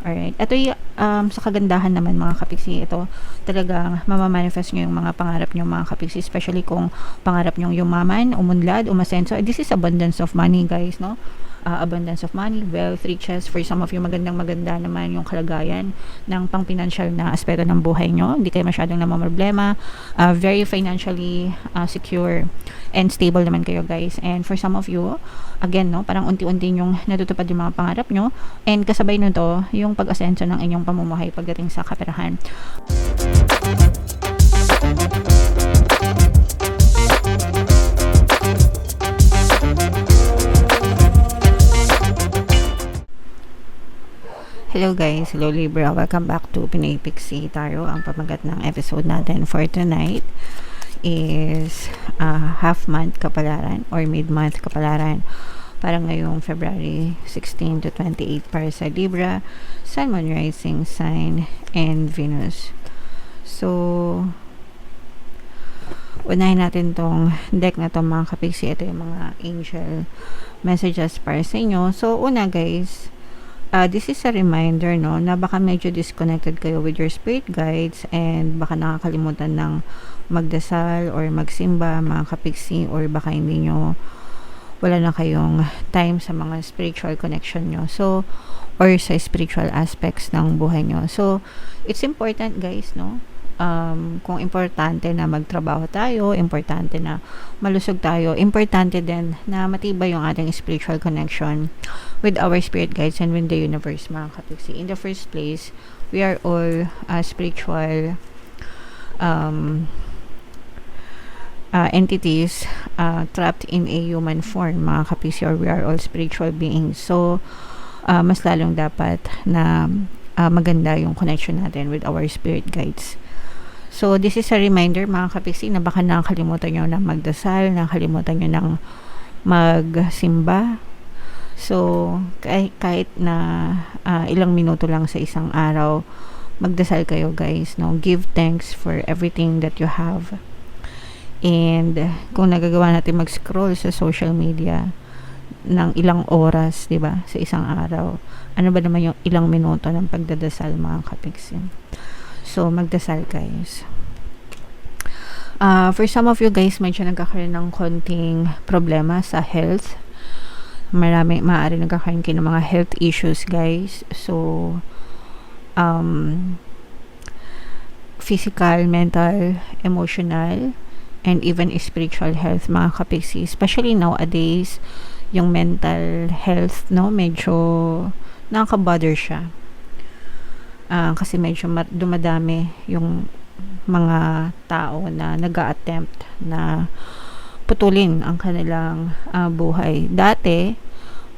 Alright. Ito yung sa kagandahan naman mga kapiksi, ito talagang mamamanifest nyo yung mga pangarap nyo mga kapiksi, especially kung pangarap nyo yumaman, umunlad, umasenso. This is abundance of money guys, no? Abundance of money, wealth, riches. For some of you, maganda naman yung kalagayan ng pang-financial na aspeto ng buhay nyo. Hindi kayo masyadong namamroblema. Very financially secure and stable naman kayo guys. And for some of you, again, no, parang unti-unti yung natutupad yung mga pangarap nyo. And kasabay nito, yung pag-asenso ng inyong pamumuhay pagdating sa kaperahan. Hello guys, hello Libra, welcome back to Pinoy Pixie Tarot. Ang pamagat ng episode natin for tonight is half month kapalaran or mid-month kapalaran para ngayong February 16 to 28 para sa Libra, Sun, Moon, Rising Sign, and Venus. So, unahin natin tong deck na to mga kapiksi. Ito yung mga angel messages para sa inyo. So, una guys, this is a reminder, no, na baka medyo disconnected kayo with your spirit guides and baka nakakalimutan ng magdasal or magsimba mga kapiksi, or baka hindi nyo, wala na kayong time sa mga spiritual connection nyo. So, or sa spiritual aspects ng buhay nyo. So, it's important guys, no? Kung importante na magtrabaho tayo, importante na malusog tayo, importante din na matibay yung ating spiritual connection with our spirit guides and with the universe mga kapiksi. In the first place, we are all spiritual entities trapped in a human form mga kapiksi, or we are all spiritual beings. So, mas lalong dapat na maganda yung connection natin with our spirit guides. So, this is a reminder mga kapiksi na baka nakakalimutan nyo ng magdasal, nakakalimutan nyo ng magsimba. So, kahit na ilang minuto lang sa isang araw, magdasal kayo guys, no? Give thanks for everything that you have. And kung nagagawa natin mag-scroll sa social media ng ilang oras, 'di ba, sa isang araw, ano ba naman yung ilang minuto ng pagdadasal mga kapiksi? So, magdasal guys. For some of you guys, medyo nagkakaroon ng konting problema sa health. Maaari nagkakaroon kayo ng mga health issues guys. So, physical, mental, emotional, and even spiritual health mga kapiksi. Especially nowadays, yung mental health, no, medyo nakaka-bother siya. Kasi medyo dumadami yung mga tao na nag-a-attempt na putulin ang kanilang buhay. Dati,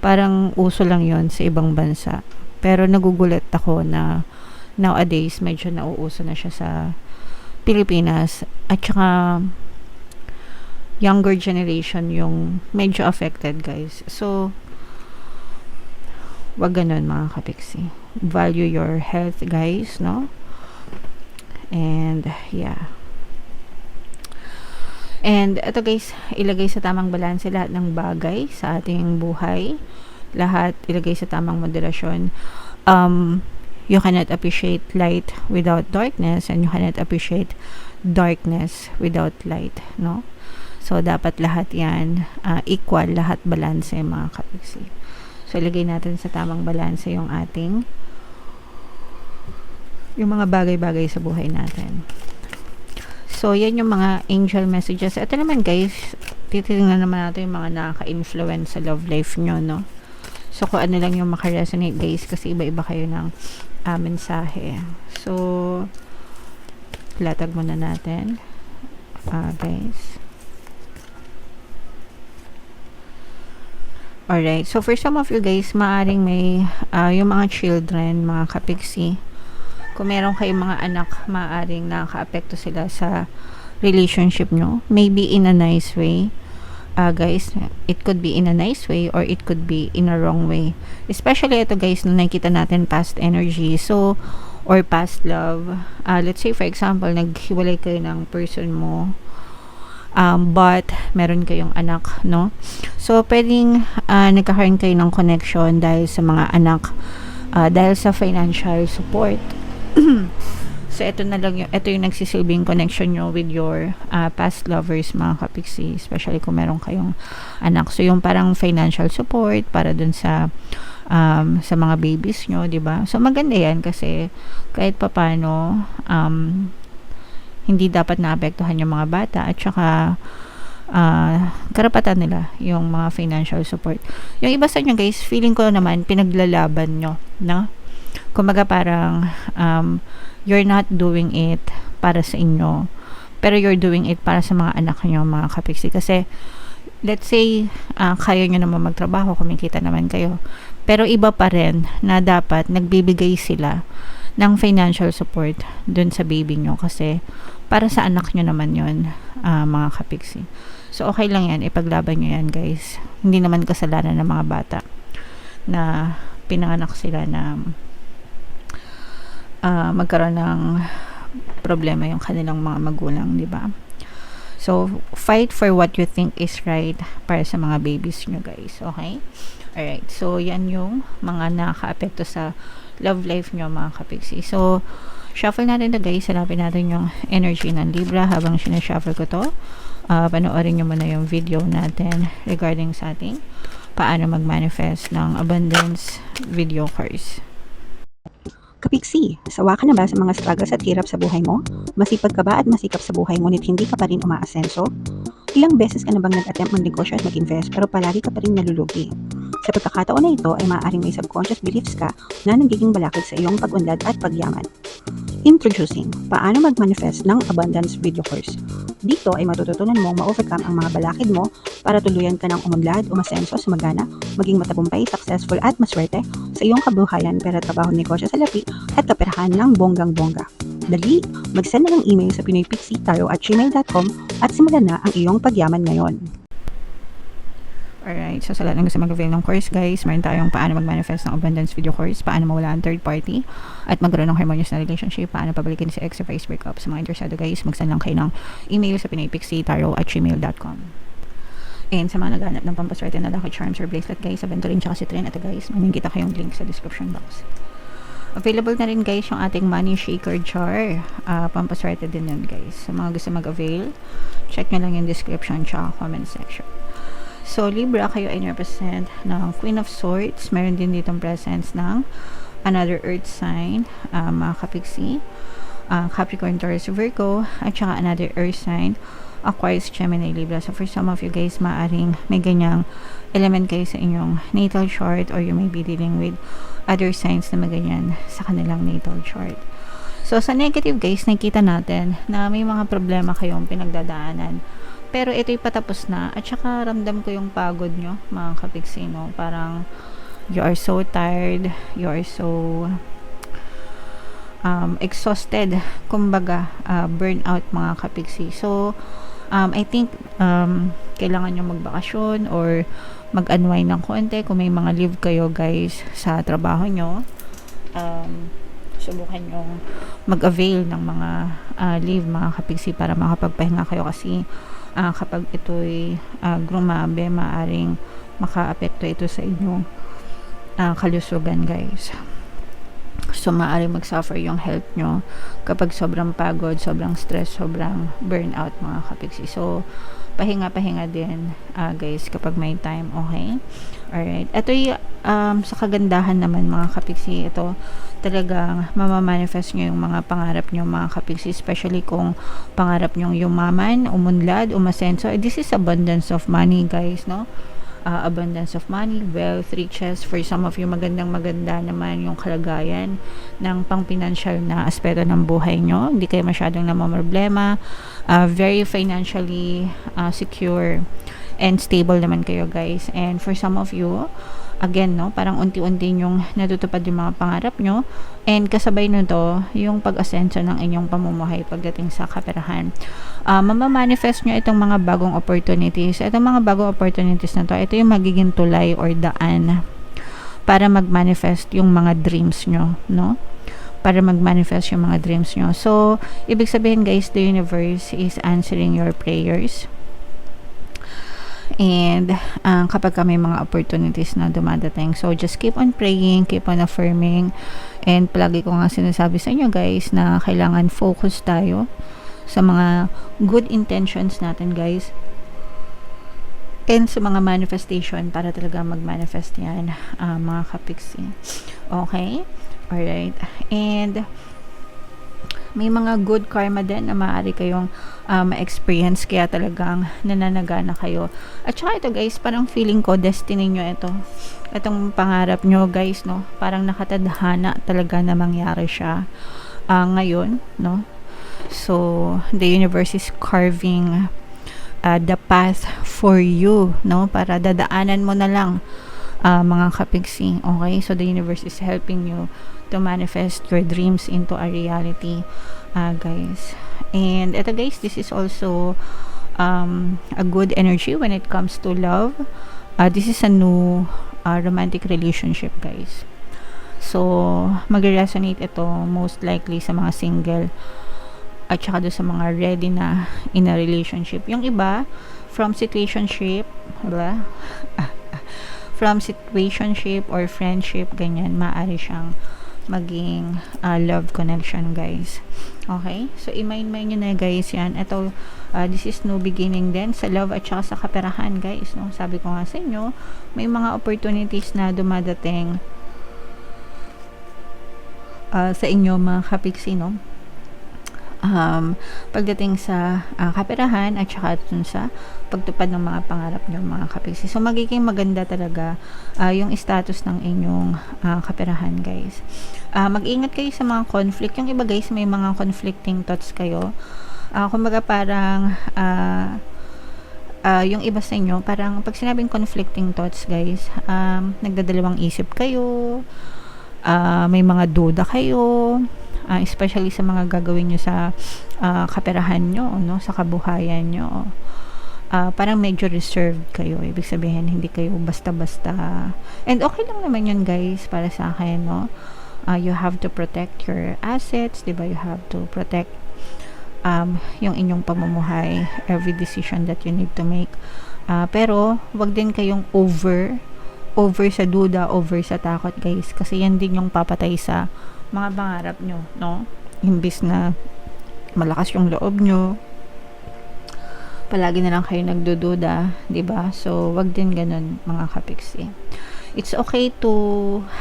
parang uso lang yon sa ibang bansa. Pero nagugulat ako na nowadays, medyo nauuso na siya sa Pilipinas. At saka, younger generation yung medyo affected guys. So, wag ganun mga kapiksi. Value your health guys, no? And yeah, and ito guys, ilagay sa tamang balanse lahat ng bagay sa ating buhay, lahat ilagay sa tamang moderasyon. You cannot appreciate light without darkness, and you cannot appreciate darkness without light, no? So dapat lahat yan equal, lahat balanse mga kapiksi. So, ilagay natin sa tamang balanse yung mga bagay-bagay sa buhay natin. So, yan yung mga angel messages. Ito naman guys, titignan naman natin yung mga nakaka-influence sa love life nyo, no? So, kung ano lang yung makaresonate guys, kasi iba-iba kayo ng mensahe. So, latag muna natin. Guys. Alright, so for some of you guys, maaring may yung mga children, mga kapiksi, kung meron kayong mga anak, maaring nakaka-apekto sila sa relationship nyo. Maybe in a nice way. Guys, it could be in a nice way or it could be in a wrong way. Especially ito guys, na nakikita natin past energy. So, or past love. Let's say for example, naghiwalay kayo ng person mo. But meron kayong anak, no? So, pwedeng nagkakaroon kayo ng connection dahil sa mga anak dahil sa financial support. So, ito yung nagsisilbing connection nyo with your past lovers, mga kapiksi, especially kung meron kayong anak. So, yung parang financial support para dun sa mga babies nyo, di ba? So, maganda yan kasi kahit papano, hindi dapat naapektuhan yung mga bata at saka karapatan nila yung mga financial support. Yung iba sa inyo guys, feeling ko naman pinaglalaban nyo, no? Kumbaga parang you're not doing it para sa inyo, pero you're doing it para sa mga anak nyo, mga kapiksi. Kasi let's say kaya nyo naman magtrabaho, kumikita naman kayo, pero iba pa rin na dapat nagbibigay sila ng financial support dun sa baby nyo kasi para sa anak nyo naman yun, mga kapiksi. So okay lang yan, ipaglaban nyo yan guys. Hindi naman kasalanan ng mga bata na pinanganak sila na magkaroon ng problema yung kanilang mga magulang, di ba? So, fight for what you think is right para sa mga babies nyo guys, okay? Alright, so yan yung mga nakaka-apekto sa love life nyo, mga kapiksi. So, shuffle natin to guys, hanapin natin yung energy ng Libra habang sinashuffle ko to. Panoorin nyo muna yung video natin regarding sa ating paano mag-manifest ng abundance video course. Kapiksi, sawa ka na ba sa mga struggles at hirap sa buhay mo? Masipag ka ba at masikap sa buhay ngunit hindi ka pa rin umaasenso? Ilang beses ka na bang nag-attempt magnegosyo at mag-invest pero palagi ka pa rin nalulugi? Sa pagkakataon na ito ay maaaring may subconscious beliefs ka na nagiging balakid sa iyong pag-unlad at pagyaman. Introducing, paano mag-manifest ng abundance video course. Dito ay matututunan mong ma-overcome ang mga balakid mo para tuluyan ka ng umunlad, umasenso, sumagana, maging matagumpay, successful at maswerte sa iyong kabuhayan, pera, trabaho, negosyo sa lapi at kaperahan ng bonggang-bongga. Dali, mag-send na ng email sa pinoypixie@gmail.com at simulan na ang iyong pagyaman ngayon. Alright, so sa lahat ng gusto mag-avail ng course guys, meron tayong paano mag-manifest ng abundance video course, paano mawala ang third party, at magkaroon ng harmonious na relationship, paano pabalikin si ex or vice breakup. Sa mga interesado guys, mag-send lang kayo ng email sa pinoypixie@gmail.com. And sa mga naghanap ng pampaswerte na lucky charms or bracelet guys, sa Venturin tsaka si Trin, ito guys, mamingkita kayong link sa description box. Available na rin guys yung ating money shaker jar, pampaswerte din yun guys. Sa mga gusto mag-avail, check nyo lang yung description tsaka comment section. So, Libra, kayo ay represent ng Queen of Swords. Meron din ditong presence ng another earth sign, mga kapiksi, Capricorn, Taurus, Virgo, at saka another earth sign, Aquarius, Gemini, Libra. So, for some of you guys, maaring may ganyang element kayo sa inyong natal chart, or you may be dealing with other signs na maganyan sa kanilang natal chart. So, sa negative guys, nakikita natin na may mga problema kayong pinagdadaanan. Pero ito'y patapos na. At saka ramdam ko yung pagod nyo, mga kapiksi, no? Parang you are so tired, you are so exhausted. Kumbaga, burnout, mga kapiksi. So, I think kailangan nyo magbakasyon or mag-unwind ng konti. Kung may mga leave kayo guys sa trabaho nyo, subukan nyo mag-avail ng mga leave, mga kapiksi, para makapagpahinga kayo kasi kapag ito'y grumabe, maaring maka-apekto ito sa inyong kalusugan guys. So maaring mag-suffer yung health nyo kapag sobrang pagod, sobrang stress, sobrang burnout, mga kapiksi. So pahinga-pahinga din guys kapag may time, okay? Alright, ito'y sa kagandahan naman, mga kapiksi, ito talagang mamamanifest nyo yung mga pangarap nyo, mga kapiksi, especially kung pangarap nyo yumaman, umunlad, umasenso. This is abundance of money guys, no? Abundance of money, wealth, riches. For some of you, magandang-maganda naman yung kalagayan ng pang-financial na aspeto ng buhay nyo. Hindi kayo masyadong namamroblema, very financially secure and stable naman kayo guys. And for some of you, again, no, parang unti-unti yung natutupad yung mga pangarap nyo, and kasabay nito yung pag-asenso ng inyong pamumuhay pagdating sa kaperahan. Mamamanifest nyo itong mga bagong opportunities. Itong mga bagong opportunities na to, ito yung magiging tulay or daan para mag-manifest yung mga dreams nyo, no? Para mag-manifest yung mga dreams nyo. So, ibig sabihin guys, the universe is answering your prayers. And kapag ka may mga opportunities na dumadating, so just keep on praying, keep on affirming, and palagi ko nga sinasabi sa inyo guys na kailangan focus tayo sa mga good intentions natin guys, and sa mga manifestation para talaga mag-manifest yan, mga kapiksi. Okay? Alright. And may mga good karma din na maaari kayong ma-experience, kaya talagang nananagana kayo. At saka ito guys, parang feeling ko destiny nyo ito. Itong pangarap nyo guys, no? Parang nakatadhana talaga na mangyari siya ngayon, no? So, the universe is carving the path for you, no? Para dadaanan mo na lang, mga kapigsi. Okay? So, the universe is helping you to manifest your dreams into a reality, guys. And ito guys, this is also a good energy when it comes to love. This is a new romantic relationship guys. So, mag-resonate ito most likely sa mga single at saka doon sa mga ready na in a relationship. Yung iba, from situationship, diba? From situationship or friendship, ganyan, maaari siyang maging love connection guys. Okay? So, i-mind nyo na guys yan. Ito, this is no beginning din sa love at saka sa kaperahan guys. No? Sabi ko nga sa inyo, may mga opportunities na dumadating sa inyo mga kapiksi, no? Pagdating sa kaperahan at saka dun sa pagtupad ng mga pangarap nyo mga kapiksi. So, magiging maganda talaga yung status ng inyong kaperahan guys. Mag-ingat kayo sa mga conflict. Yung iba guys, may mga conflicting thoughts kayo. Kumbaga parang yung iba sa inyo, parang pag sinabing conflicting thoughts guys, nagdadalawang isip kayo, may mga duda kayo, especially sa mga gagawin nyo sa kaperahan nyo, no? Sa kabuhayan nyo. Parang medyo reserved kayo. Ibig sabihin, hindi kayo basta-basta. And okay lang naman yun guys, para sa akin, no? You have to protect your assets, diba? You have to protect yung inyong pamumuhay, every decision that you need to make. Pero, wag din kayong over sa duda, over sa takot guys. Kasi yan din yung papatay sa mga pangarap nyo, no? Imbis na malakas yung loob nyo, palagi na lang kayo nagdududa, diba? So, wag din ganun mga kapiksi. It's okay to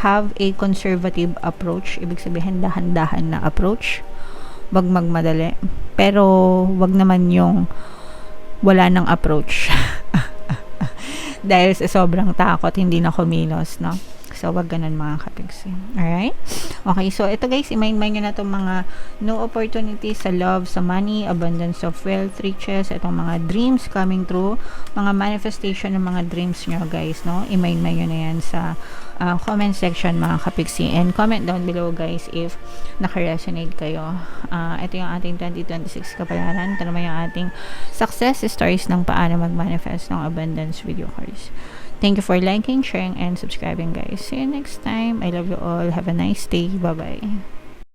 have a conservative approach. Ibig sabihin, dahan-dahan na approach. Wag magmadali. Pero, wag naman yung wala ng approach. Dahil sa sobrang takot, hindi na kumilos, no? So, wag ganun mga kapigsi. Alright? Okay, so ito guys, i-mind nyo na itong mga no opportunities sa love, sa money, abundance of wealth, riches, itong mga dreams coming true, mga manifestation ng mga dreams nyo guys, no? I-mind nyo na yan sa comment section mga kapigsi. And comment down below guys if naka-resonate kayo. Ito yung ating 2026 kapalaran. Ito naman yung ating success stories ng paano mag-manifest ng abundance video course. Thank you for liking, sharing, and subscribing guys. See you next time. I love you all. Have a nice day. Bye-bye.